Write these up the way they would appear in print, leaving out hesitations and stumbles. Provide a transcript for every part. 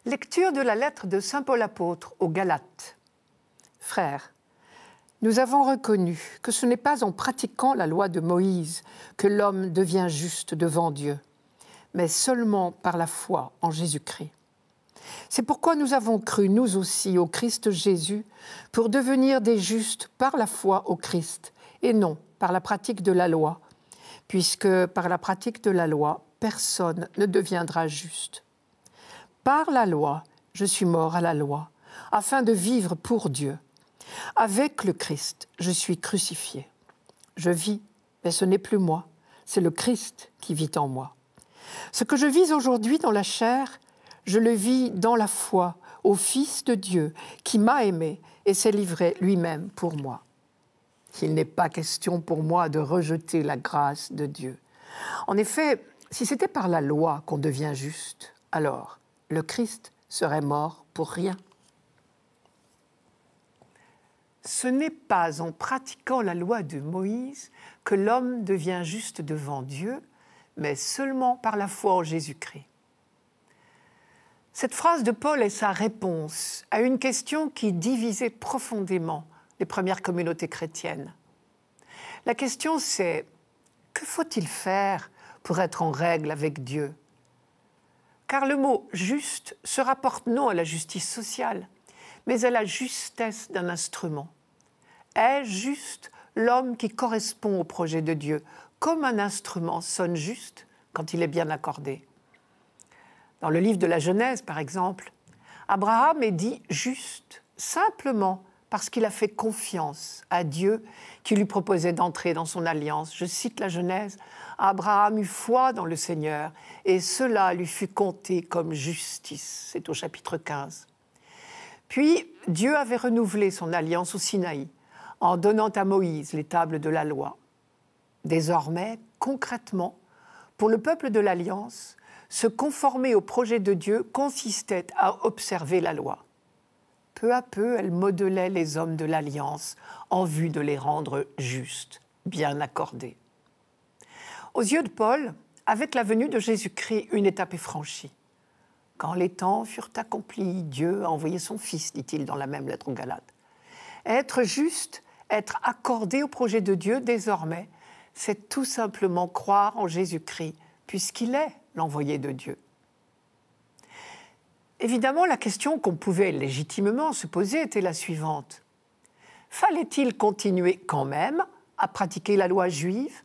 Lecture de la lettre de saint Paul apôtre aux Galates. Frères, nous avons reconnu que ce n'est pas en pratiquant la loi de Moïse que l'homme devient juste devant Dieu, mais seulement par la foi en Jésus-Christ. C'est pourquoi nous avons cru, nous aussi, au Christ Jésus, pour devenir des justes par la foi au Christ, et non par la pratique de la loi, puisque par la pratique de la loi, personne ne deviendra juste. Par la loi, je suis mort à la loi, afin de vivre pour Dieu. Avec le Christ, je suis crucifié. Je vis, mais ce n'est plus moi, c'est le Christ qui vit en moi. Ce que je vis aujourd'hui dans la chair, je le vis dans la foi au Fils de Dieu qui m'a aimé et s'est livré lui-même pour moi. Il n'est pas question pour moi de rejeter la grâce de Dieu. En effet, si c'était par la loi qu'on devient juste, alors le Christ serait mort pour rien. Ce n'est pas en pratiquant la loi de Moïse que l'homme devient juste devant Dieu, mais seulement par la foi en Jésus-Christ. Cette phrase de Paul est sa réponse à une question qui divisait profondément les premières communautés chrétiennes. La question c'est, que faut-il faire pour être en règle avec Dieu ? Car le mot « juste » se rapporte non à la justice sociale, mais à la justesse d'un instrument. Est juste l'homme qui correspond au projet de Dieu, comme un instrument sonne juste quand il est bien accordé. Dans le livre de la Genèse, par exemple, Abraham est dit juste simplement parce qu'il a fait confiance à Dieu qui lui proposait d'entrer dans son alliance. Je cite la Genèse, « Abraham eut foi dans le Seigneur et cela lui fut compté comme justice ». C'est au chapitre 15. Puis Dieu avait renouvelé son alliance au Sinaï en donnant à Moïse les tables de la loi. Désormais, concrètement, pour le peuple de l'Alliance, se conformer au projet de Dieu consistait à observer la loi. Peu à peu, elle modelait les hommes de l'Alliance en vue de les rendre justes, bien accordés. Aux yeux de Paul, avec la venue de Jésus-Christ, une étape est franchie. Quand les temps furent accomplis, Dieu a envoyé son Fils, dit-il dans la même lettre aux Galates. Être juste, être accordé au projet de Dieu désormais, c'est tout simplement croire en Jésus-Christ, puisqu'il est l'envoyé de Dieu. Évidemment, la question qu'on pouvait légitimement se poser était la suivante. Fallait-il continuer quand même à pratiquer la loi juive,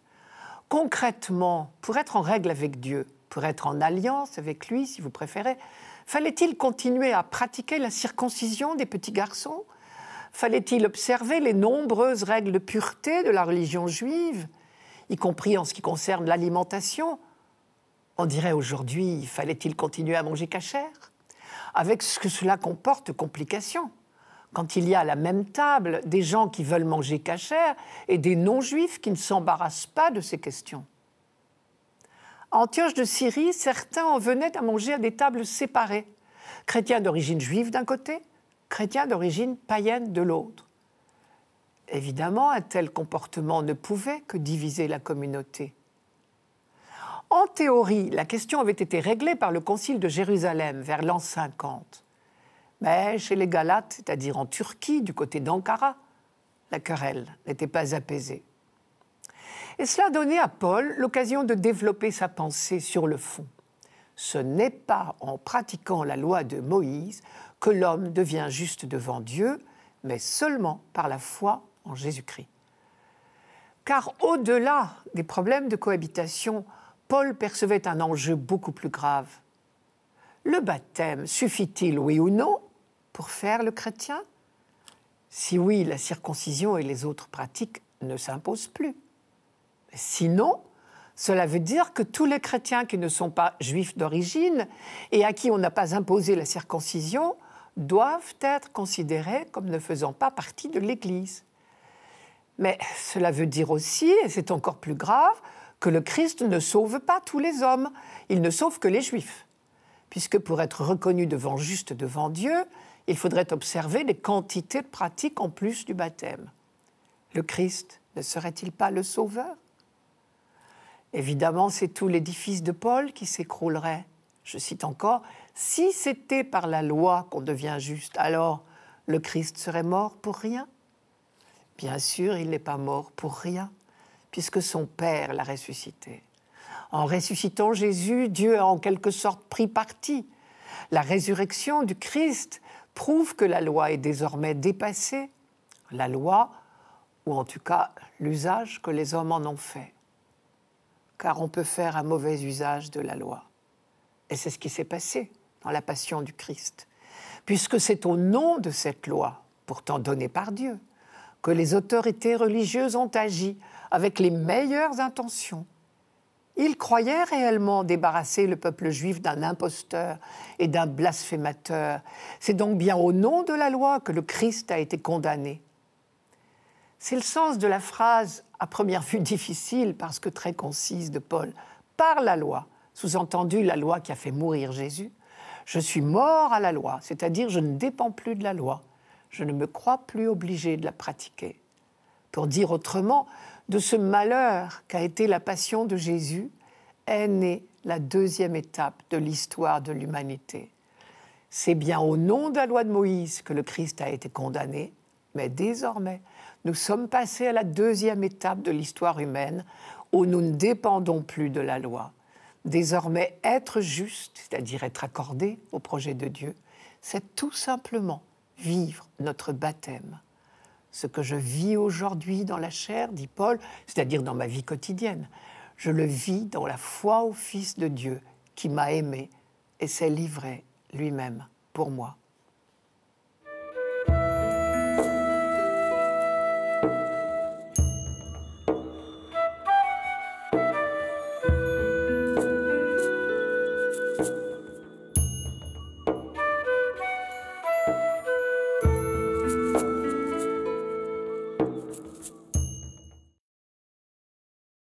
concrètement, pour être en règle avec Dieu, pour être en alliance avec lui, si vous préférez? Fallait-il continuer à pratiquer la circoncision des petits garçons? Fallait-il observer les nombreuses règles de pureté de la religion juive, y compris en ce qui concerne l'alimentation? On dirait aujourd'hui, fallait-il continuer à manger cachère? Avec ce que cela comporte de complications. Quand il y a à la même table des gens qui veulent manger cachère et des non-juifs qui ne s'embarrassent pas de ces questions. À Antioche de Syrie, certains en venaient à manger à des tables séparées. Chrétiens d'origine juive d'un côté, chrétiens d'origine païenne de l'autre. Évidemment, un tel comportement ne pouvait que diviser la communauté. En théorie, la question avait été réglée par le Concile de Jérusalem vers l'an 50. Mais chez les Galates, c'est-à-dire en Turquie, du côté d'Ankara, la querelle n'était pas apaisée. Et cela donnait à Paul l'occasion de développer sa pensée sur le fond. Ce n'est pas en pratiquant la loi de Moïse que l'homme devient juste devant Dieu, mais seulement par la foi en Jésus-Christ. Car au-delà des problèmes de cohabitation, Paul percevait un enjeu beaucoup plus grave. Le baptême suffit-il, oui ou non, pour faire le chrétien? Si oui, la circoncision et les autres pratiques ne s'imposent plus. Sinon, cela veut dire que tous les chrétiens qui ne sont pas juifs d'origine et à qui on n'a pas imposé la circoncision doivent être considérés comme ne faisant pas partie de l'Église. Mais cela veut dire aussi, et c'est encore plus grave, que le Christ ne sauve pas tous les hommes, il ne sauve que les Juifs. Puisque pour être reconnu juste devant Dieu, il faudrait observer des quantités de pratiques en plus du baptême. Le Christ ne serait-il pas le Sauveur? Évidemment, c'est tout l'édifice de Paul qui s'écroulerait. Je cite encore, « Si c'était par la loi qu'on devient juste, alors le Christ serait mort pour rien ?» Bien sûr, il n'est pas mort pour rien, puisque son Père l'a ressuscité. En ressuscitant Jésus, Dieu a en quelque sorte pris parti. La résurrection du Christ prouve que la loi est désormais dépassée. La loi, ou en tout cas l'usage que les hommes en ont fait. Car on peut faire un mauvais usage de la loi. Et c'est ce qui s'est passé dans la passion du Christ. Puisque c'est au nom de cette loi, pourtant donnée par Dieu, que les autorités religieuses ont agi avec les meilleures intentions. Ils croyaient réellement débarrasser le peuple juif d'un imposteur et d'un blasphémateur. C'est donc bien au nom de la loi que le Christ a été condamné. C'est le sens de la phrase, à première vue difficile parce que très concise, de Paul. Par la loi, sous-entendu la loi qui a fait mourir Jésus, je suis mort à la loi, c'est-à-dire je ne dépends plus de la loi. Je ne me crois plus obligé de la pratiquer. Pour dire autrement, de ce malheur qu'a été la passion de Jésus, est née la deuxième étape de l'histoire de l'humanité. C'est bien au nom de la loi de Moïse que le Christ a été condamné, mais désormais, nous sommes passés à la deuxième étape de l'histoire humaine où nous ne dépendons plus de la loi. Désormais, être juste, c'est-à-dire être accordé au projet de Dieu, c'est tout simplement vivre notre baptême. Ce que je vis aujourd'hui dans la chair, dit Paul, c'est-à-dire dans ma vie quotidienne, je le vis dans la foi au Fils de Dieu qui m'a aimé et s'est livré lui-même pour moi.